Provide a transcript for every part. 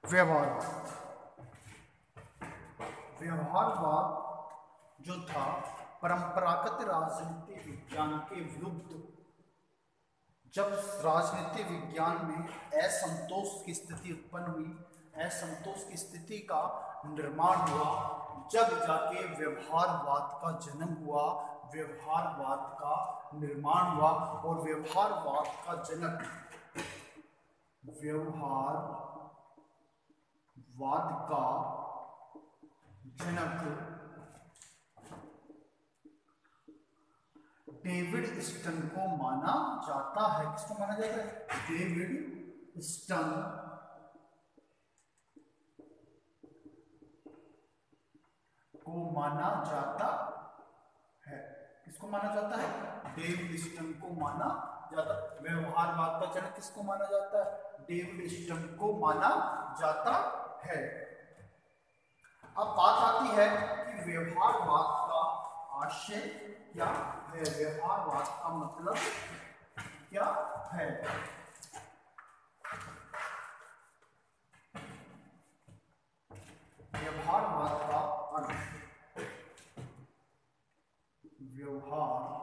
व्यवहारवाद। व्यवहारवाद जो था परंपरागत राजनीति विज्ञान के विरुद्ध, जब राजनीति विज्ञान में असंतोष की स्थिति उत्पन्न हुई, असंतोष की स्थिति का निर्माण हुआ, जब जाके व्यवहारवाद का जन्म हुआ, व्यवहारवाद का निर्माण हुआ। और व्यवहारवाद का जनक, व्यवहारवाद का जनक डेविड स्टन को माना जाता है। किसको माना जाता है? डेविड स्टन को माना जाता है। किसको माना जाता है? डेविड स्टन को माना जाता है। व्यवहारवाद का जनक किसको माना जाता है? डेविड स्टन को माना जाता है। अब बात आती है कि व्यवहारवाद का आशय क्या है, व्यवहारवाद का मतलब क्या है। व्यवहारवाद का अर्थ, व्यवहारवाद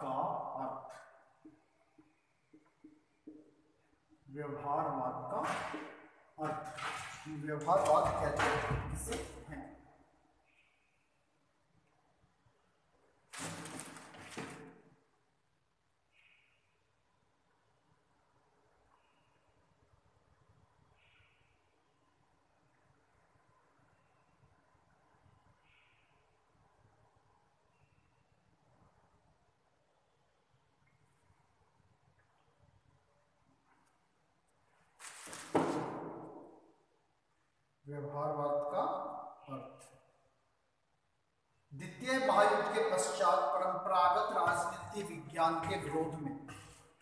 का अर्थ, व्यवहारवाद का अर्थ, व्यवहारवाद कहते हैं किसे हैं। व्यवहारवाद का अर्थ, द्वितीय महायुद्ध के पश्चात परंपरागत राजनीति विज्ञान के विरोध में,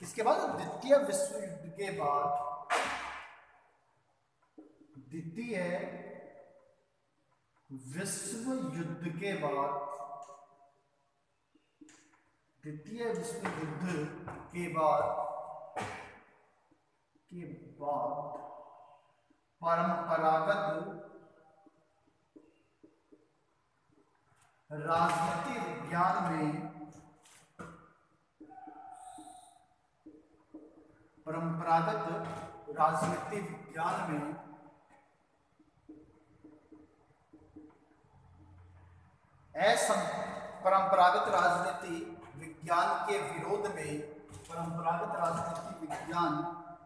किसके बाद? द्वितीय विश्व युद्ध के बाद, द्वितीय विश्व युद्ध के बाद, द्वितीय विश्व युद्ध के बाद परंपरागत राजनीति विज्ञान में, परंपरागत राजनीति विज्ञान में परंपरागत राजनीति विज्ञान के विरोध में, परंपरागत राजनीति विज्ञान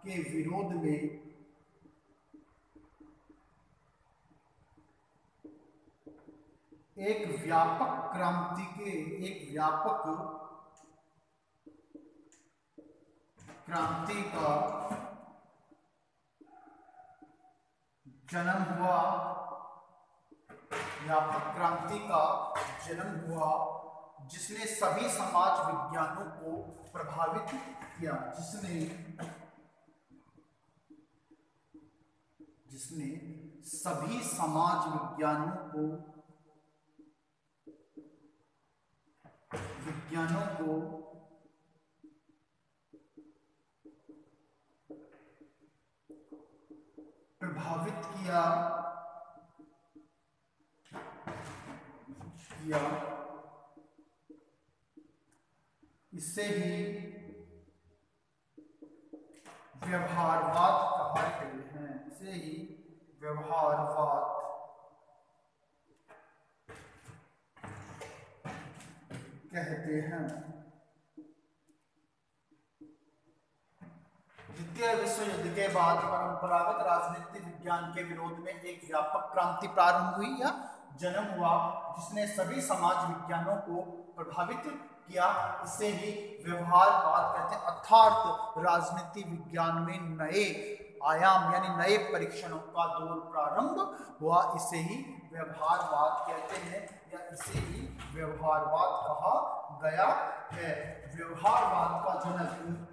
के विरोध में एक व्यापक क्रांति के, एक व्यापक क्रांति का जन्म हुआ, व्यापक क्रांति का जन्म हुआ, जिसने सभी समाज विज्ञानों को प्रभावित किया, जिसने सभी समाज विज्ञानों को प्रभावित किया, इसे ही व्यवहारवाद कहते हैं, इसे ही व्यवहारवाद कहते हैं। द्वितीय विश्व युद्ध के बाद परंपरागत राजनीति विज्ञान के विरोध में एक व्यापक क्रांति प्रारंभ हुई या जन्म हुआ, जिसने सभी समाज विज्ञानों को प्रभावित किया, इसे ही व्यवहारवाद कहते हैं। अर्थात राजनीति विज्ञान में नए आयाम यानी नए परीक्षणों का दौर प्रारंभ हुआ, इसे ही व्यवहारवाद कहते हैं या इसे ही व्यवहारवाद कहा गया है। व्यवहारवाद का जनक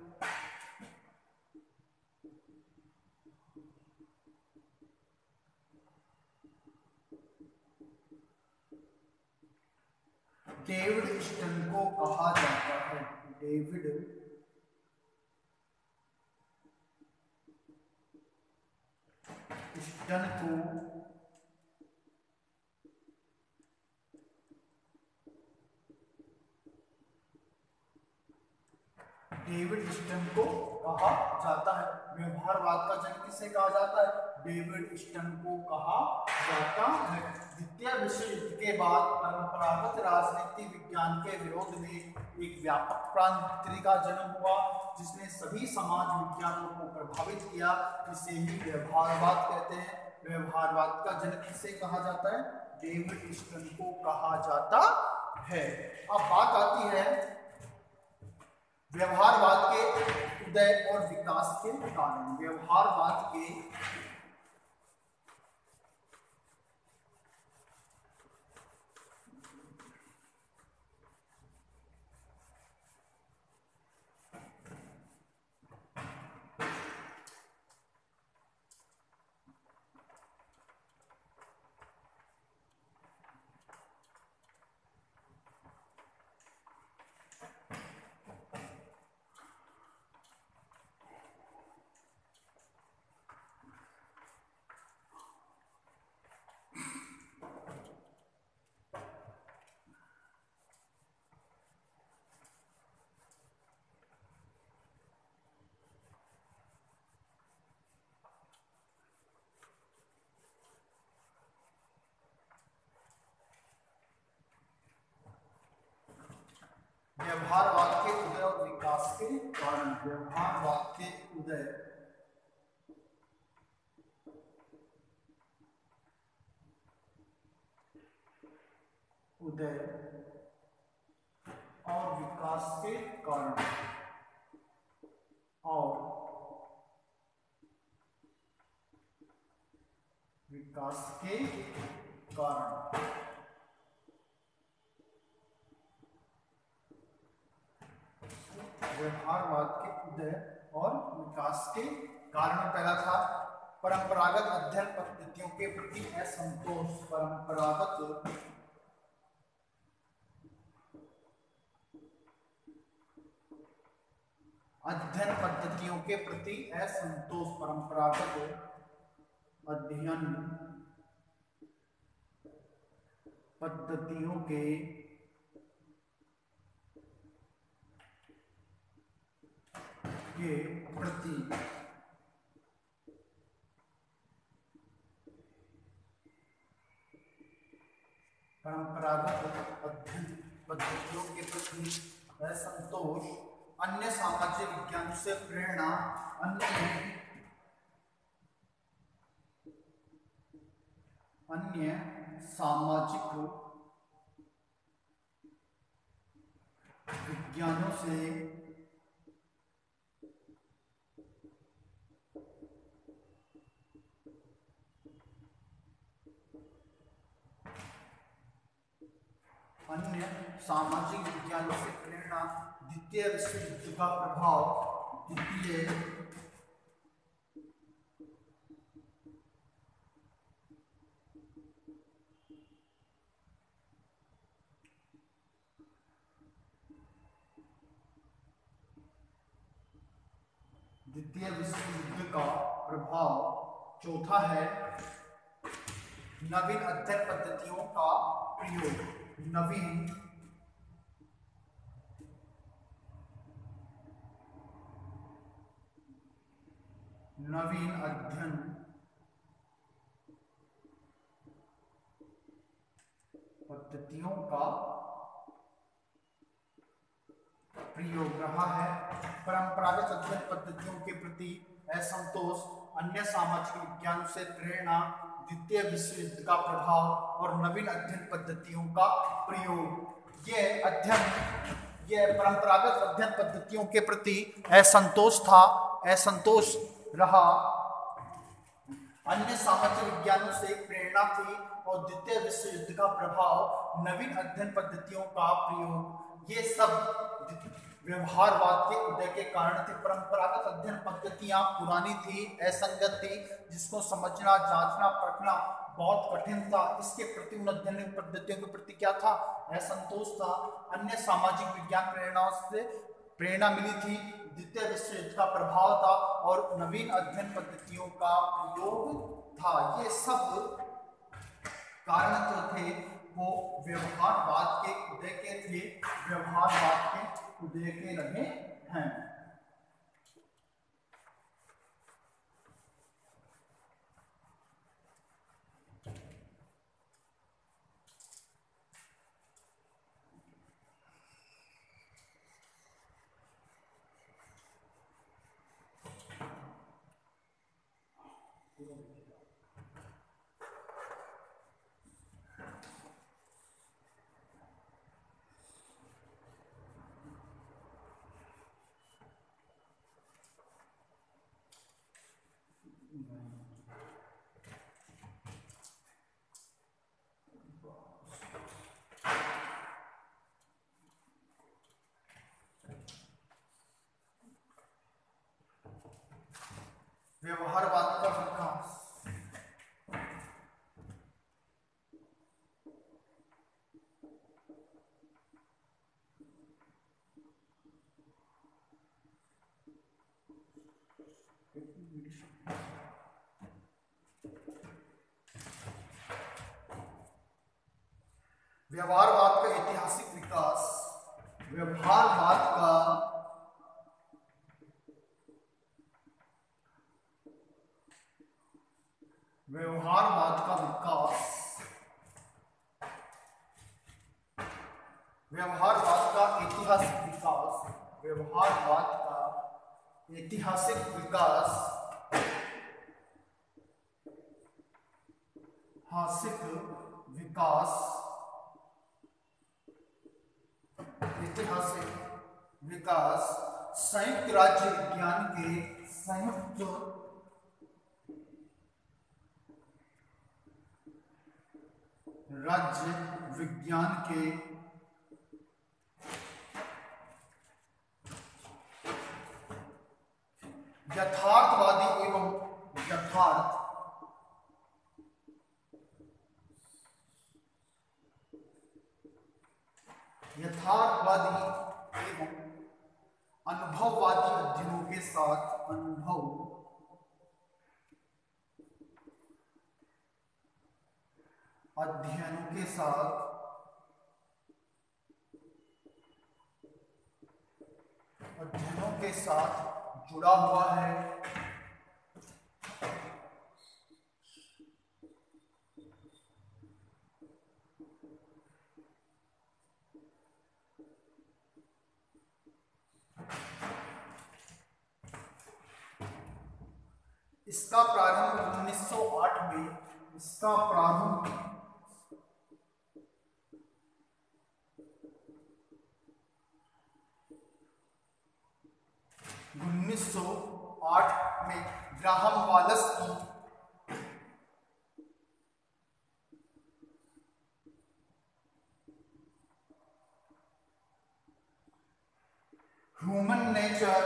डेविड स्टन को कहा जाता है। डेविड स्टन को डेविड स्टन को कहा जाता है। व्यवहारवाद का जनक किसे कहा जाता है? डेविड स्टन को कहा जाता है। द्वितीय विश्व युद्ध के बाद परंपरागत राजनीति विज्ञान के विरोध में एक व्यापक क्रांति का जन्म हुआ जिसने सभी समाज विज्ञानों को प्रभावित किया। इसे ही व्यवहारवाद कहते हैं। व्यवहारवाद का जनक किसे कहा जाता है? डेविड स्टन को कहा जाता है। अब बात आती है व्यवहारवाद के उदय और विकास के कारण। व्यवहारवाद के व्यवहारवाद के उदय और विकास के कारण। व्यवहारवाद के उदय और विकास के कारण और विकास के कारण व्यवहारवाद के उदय और विकास के कारण पहला था परंपरागत अध्ययन पद्धतियों के प्रति असंतोष। परंपरागत अध्ययन पद्धतियों के प्रति असंतोष। परंपरागत अध्ययन पद्धतियों के प्रति परंपरागत अध्ययन पद्धतियों के प्रति असंतोष, अन्य सामाजिक विज्ञान से प्रेरणा, अन्य सामाजिक विज्ञानों से प्रेरणा, द्वितीय विश्व युद्ध का प्रभाव, द्वितीय विश्व युद्ध का प्रभाव। चौथा है नवीन अध्ययन पद्धतियों का प्रयोग। नवीन अध्ययन पद्धतियों का प्रयोग रहा है। परंपरागत अध्ययन पद्धतियों के प्रति असंतोष, अन्य सामाजिक विज्ञानों से प्रेरणा, द्वितीय विश्व युद्ध का प्रभाव और नवीन अध्ययन पद्धतियों का प्रयोग। ये परंपरागत अध्ययन पद्धतियों के प्रति असंतोष रहा, अन्य सामाजिक विज्ञानों से प्रेरणा थी और द्वितीय विश्व युद्ध का प्रभाव, नवीन अध्ययन पद्धतियों का प्रयोग। ये सब व्यवहारवाद के उदय के कारण थे। परंपरागत अध्ययन पद्धतियां पुरानी थी, असंगत थी, जिसको समझना, जांचना, परखना बहुत कठिन था। इसके प्रति उन अध्ययन पद्धतियों के प्रति क्या था? असंतोष था। अन्य सामाजिक विज्ञान प्रेरणाओं से प्रेरणा मिली थी, द्वितीय विश्व युद्ध का प्रभाव था और नवीन अध्ययन पद्धतियों का प्रयोग था। ये सब कारण जो थे वो व्यवहारवाद के उदय के थे, व्यवहारवाद के उदय के रहे हैं। व्यवहारवाद का विकास, व्यवहारवाद का ऐतिहासिक विकास, व्यवहारवाद का विकास, व्यवहारवाद का ऐतिहासिक विकास, व्यवहारवाद का ऐतिहासिक विकास, ऐतिहासिक विकास संयुक्त राज्य विज्ञान के यथार्थवादी एवं अनुभववादी अध्ययनों के साथ जुड़ा हुआ है। इसका प्रारंभ 1908 में 1908 में ग्राहम वालस की ह्यूमन नेचर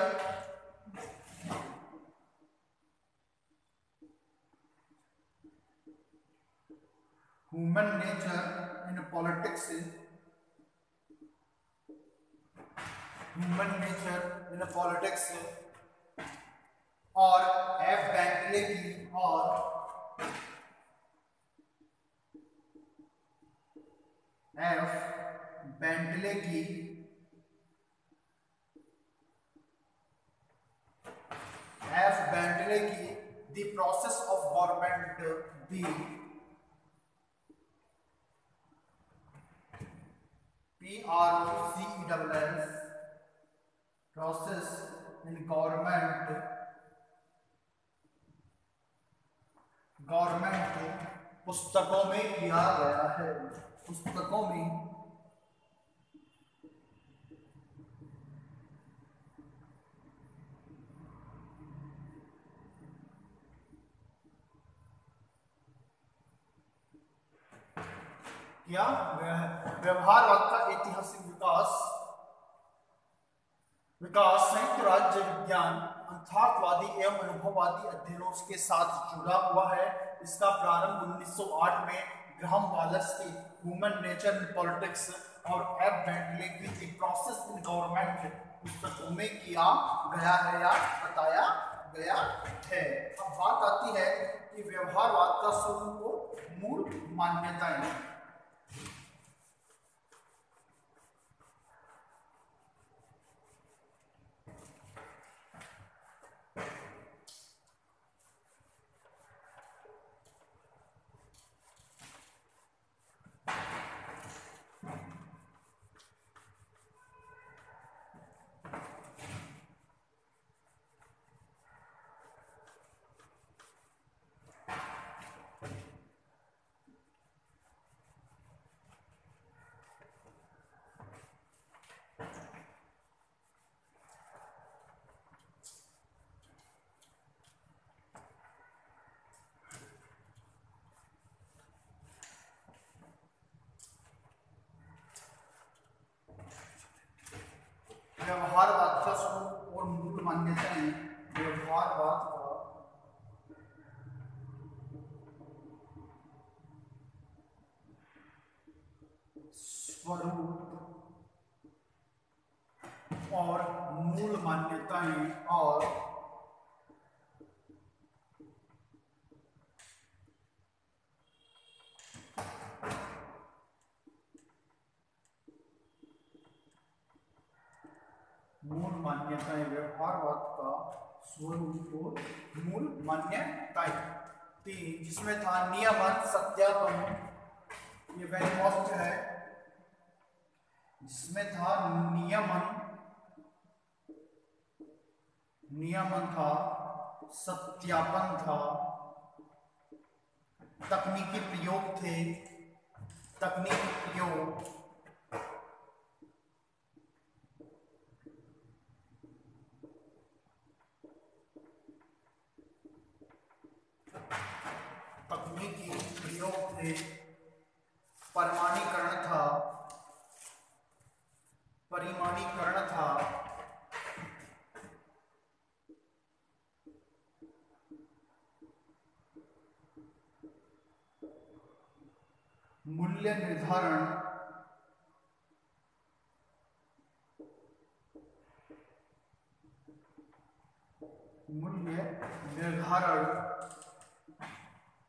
इन पॉलिटिक्स और एफ बेंटले की the process of government PROCESS process in government पुस्तकों में किया गया है। पुस्तकों में क्या व्यवहारवाद का ऐतिहासिक विकास संयुक्त राज्य विज्ञान यथार्थवादी एवं अनुभववादी अध्ययनों के साथ जुड़ा हुआ है। इसका प्रारंभ 1908 में ग्राहम वालस की ह्यूमन नेचर इन पॉलिटिक्स और एफ बेंटले की द प्रोसेस इन गवर्नमेंट पुस्तकों में किया गया है या बताया गया है। अब बात आती है कि व्यवहारवाद का स्वरूप और मूल मान्यताएं। व्यवहारवाद का स्वरूप और मूल मान्यताएं। व्यवहारवाद का स्वरूप और मूल मान्यताएं और मूल मान्यताएं। व्यवहारवाद का स्वरूप और मूल मान्यताएं तीन, जिसमें था नियमन, सत्यापन, ये वेरी इंपॉर्टेंट है, जिसमें था नियमन था, सत्यापन था, तकनीकी प्रयोग थे, तकनीकी प्रयोग, तकनीकी प्रयोग थे, परिमाणीकरण था, मूल्य निर्धारण,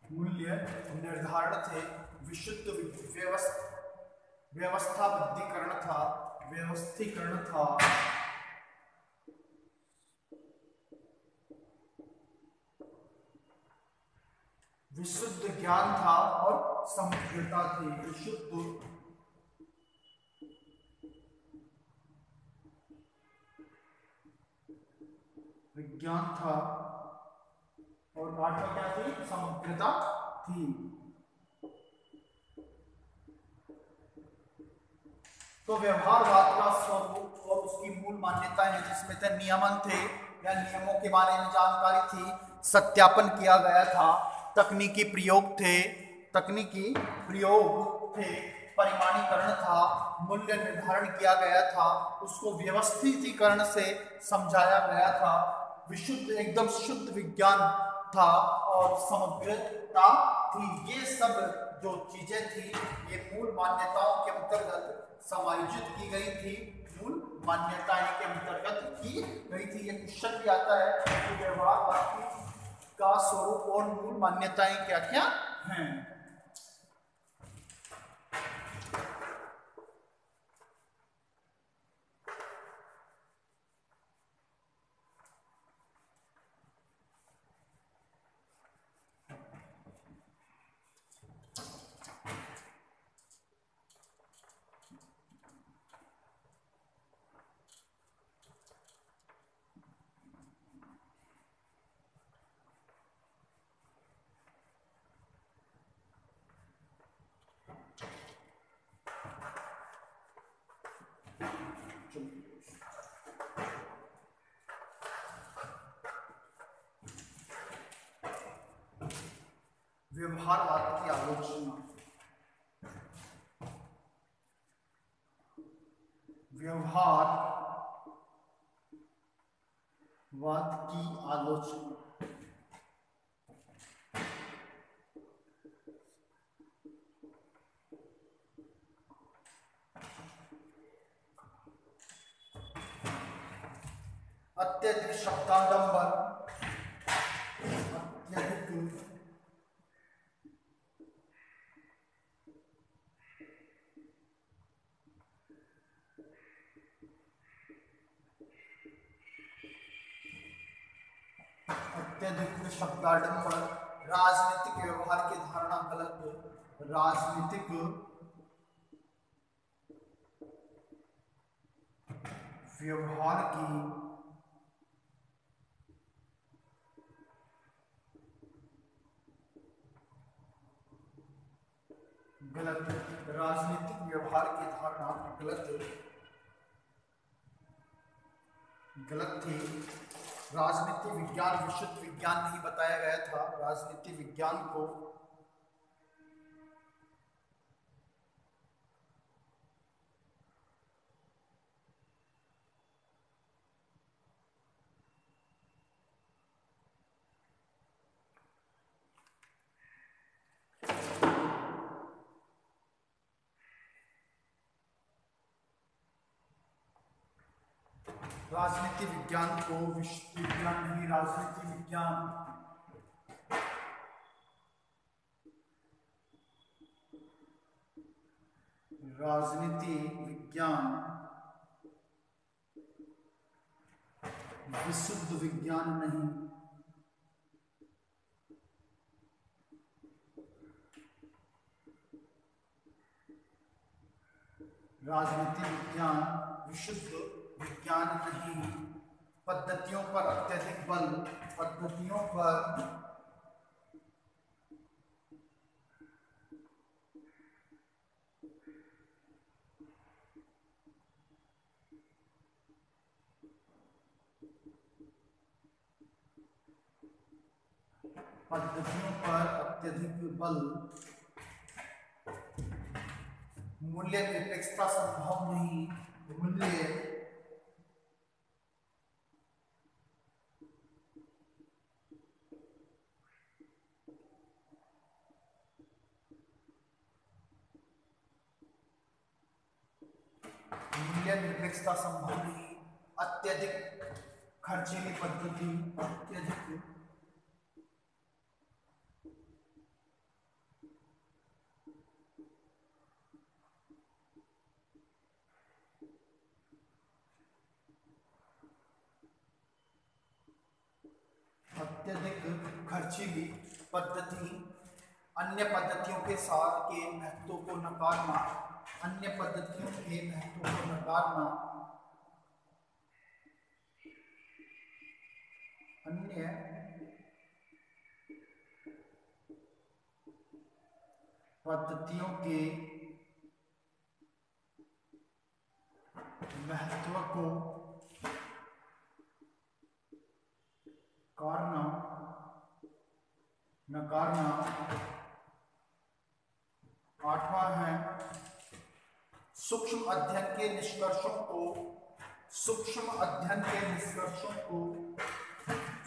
मूल्य निर्धारण थे, विशुद्ध व्यवस्थाबद्धीकरण था, व्यवस्थीकरण था, विशुद्ध ज्ञान था और समग्रता थी। विशुद्ध विज्ञान था और आठवां क्या थी? समग्रता थी। तो व्यवहारवाद का स्वरूप और उसकी मूल मान्यताएं हैं, जिसमें थे नियमन थे या नियमों के बारे में जानकारी थी, सत्यापन किया गया था, तकनीकी प्रयोग थे, परिमाणीकरण था, मूल्य निर्धारण किया गया था, उसको व्यवस्थितीकरण से समझाया गया था, विशुद्ध एकदम शुद्ध विज्ञान था और समग्रता थी। ये सब जो चीजें थी ये मूल मान्यताओं के अंतर्गत समायोजित की गई थी, मूल मान्यताएं के अंतर्गत की गई थी। ये क्वेश्चन भी आता है कि व्यवहारवाद का स्वरूप और मूल मान्यताएं क्या क्या हैं। व्यवहारवाद की आलोचना। व्यवहारवाद की आलोचना। अत्यधिक शब्दाडंबर, अत्यधिक अत्यधिक शब्दाडंबर, राजनीतिक व्यवहार की धारणा गलत, राजनीतिक व्यवहार की गलत, राजनीतिक व्यवहार की धारणा गलत थी। राजनीति विज्ञान विशुद्ध विज्ञान नहीं बताया गया था। राजनीति विज्ञान को राजनीति विज्ञान को विशुद्ध विज्ञान नहीं, राजनीति विज्ञान विशुद्ध विज्ञान नहीं, राजनीति विज्ञान विशुद्ध विज्ञान नहीं। पद्धतियों पर अत्यधिक बल, पद्धतियों पर अत्यधिक बल, मूल्य निरपेक्षता संभव नहीं, मूल्य निरपेक्षता संभव नहीं। अत्यधिक खर्चीली पद्धति, अत्यधिक खर्चीली पद्धति, अन्य पद्धतियों के साथ के महत्व को नकारना, अन्य पद्धतियों के महत्व को नकारना, अन्य पद्धतियों के महत्व को नकारना। आठवां है सूक्ष्म अध्ययन के निष्कर्षों को, सूक्ष्म अध्ययन के निष्कर्षों को,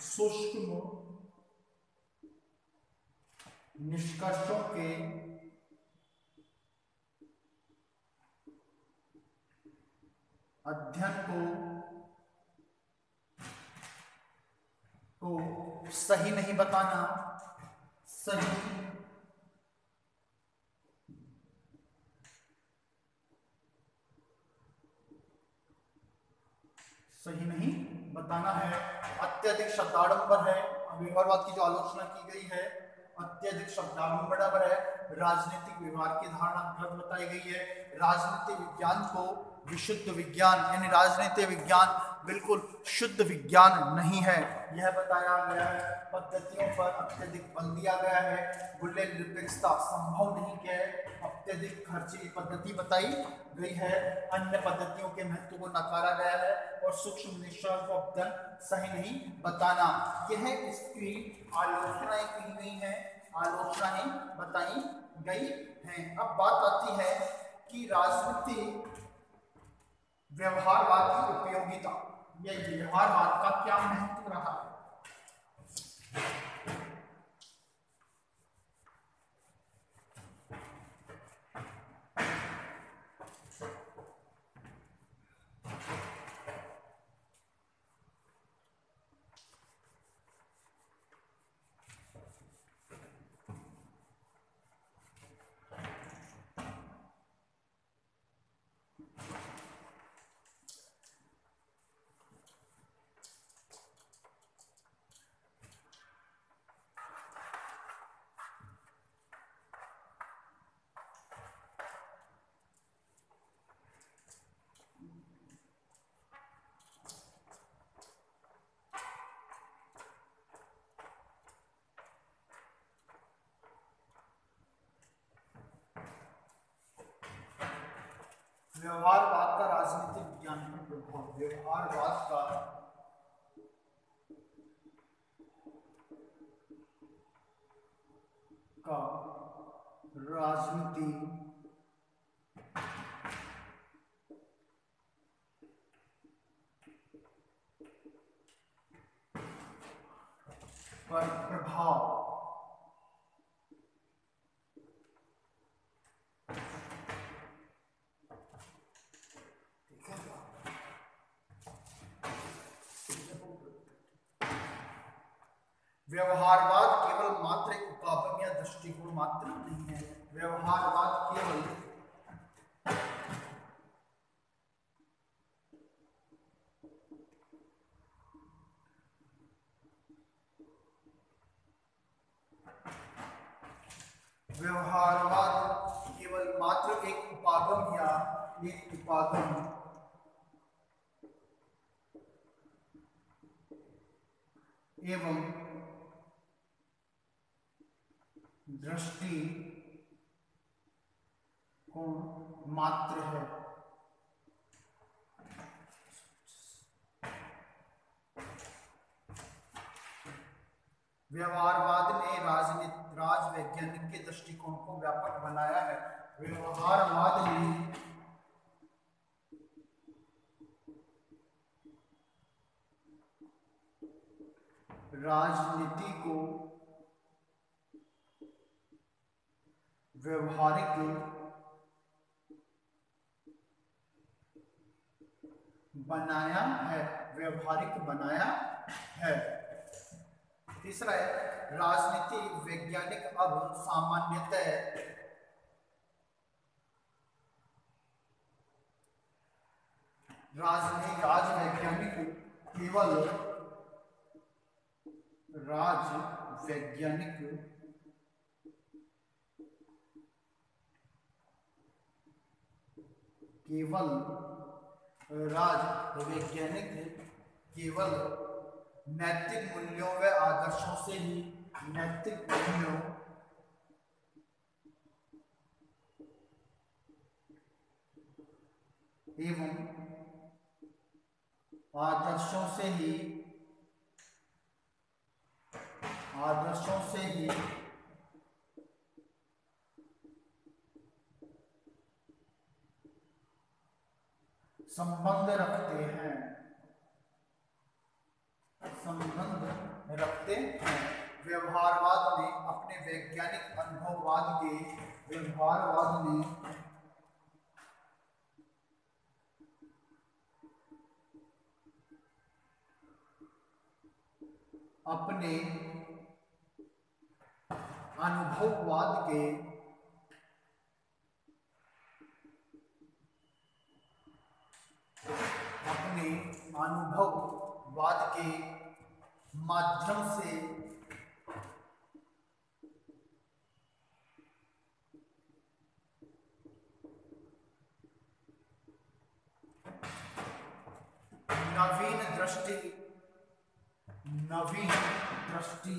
सूक्ष्म निष्कर्षों के अध्ययन को सही नहीं बताना, सही नहीं बताना है। अत्यधिक शब्दाडंबर है, व्यवहारवाद की जो आलोचना की गई है, अत्यधिक शब्दाडंबर है। राजनीतिक व्यवहार की धारणा गलत बताई गई है। राजनीति विज्ञान को विशुद्ध विज्ञान, यानी राजनीति विज्ञान बिल्कुल शुद्ध विज्ञान नहीं है, यह बताया गया है। पद्धतियों पर अत्यधिक बल दिया गया है। मूल्य निरपेक्षता संभव नहीं है। अत्यधिक खर्चीली पद्धति बताई गई है। अन्य पद्धतियों के महत्व को नकारा गया है और सूक्ष्म निष्कर्ष को अध्ययन सही नहीं बताना, यह इसकी आलोचनाएं की गई हैं, आलोचनाएं बताई गई हैं। अब बात आती है कि राजनीति व्यवहारवाद की उपयोगिता, यह व्यवहारवाद का क्या महत्व रहा है। व्यवहारवाद का राजनीतिक विज्ञान पर प्रभाव। व्यवहारवाद का राजनीति पर प्रभाव। व्यवहारवाद केवल मात्र एक उपागम या दृष्टिकोण मात्र नहीं है। व्यवहारवाद केवल मात्र एक उपागम या एक उपागम एवं दृष्टि कोण मात्र है। व्यवहारवाद ने राजवैज्ञानिक के दृष्टिकोण को व्यापक बनाया है। व्यवहारवाद ने राजनीति को व्यवहारिक बनाया है। व्यवहारिक बनाया है। तीसरा है राजनीति वैज्ञानिक अब सामान्यतः राजवैज्ञानिक केवल नैतिक मूल्यों व आदर्शों से ही नैतिक मूल्यों एवं आदर्शों से ही संबंध रखते हैं। व्यवहारवाद ने अपने वैज्ञानिक अनुभववाद के माध्यम से नवीन दृष्टि,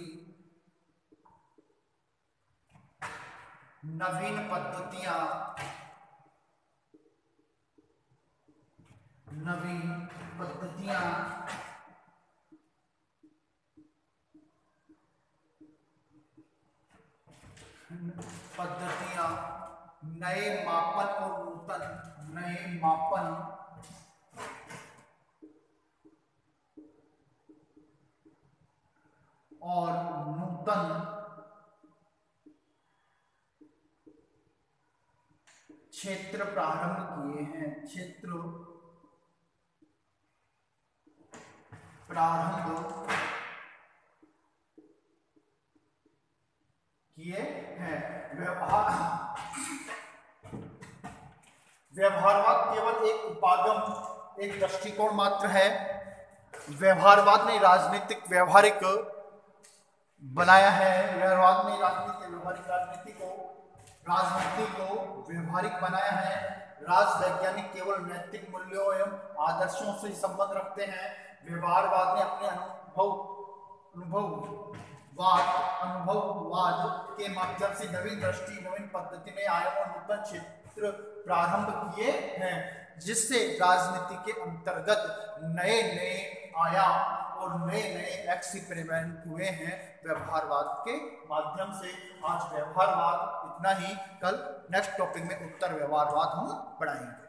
नवीन पद्धतियां, नए मापन और नूतन क्षेत्र प्रारंभ किए हैं। व्यवहारवाद केवल एक उपागम, एक दृष्टिकोण मात्र है। व्यवहारवाद ने राजनीतिक व्यवहारिक बनाया है। व्यवहारवाद ने राजनीति को व्यवहारिक बनाया है। राजवैज्ञानिक केवल नैतिक मूल्यों एवं आदर्शों से संबंध रखते हैं। व्यवहारवाद ने अपने अनुभववाद के माध्यम से नवीन दृष्टि, नवीन पद्धति में आयाम और नूतन क्षेत्र सूत्र प्रारंभ किए हैं, जिससे राजनीति के अंतर्गत नए नए आयाम और नए नए एक्सपेरिमेंट हुए हैं व्यवहारवाद के माध्यम से। आज व्यवहारवाद इतना ही, कल नेक्स्ट टॉपिक में उत्तर व्यवहारवाद हम पढ़ाएंगे।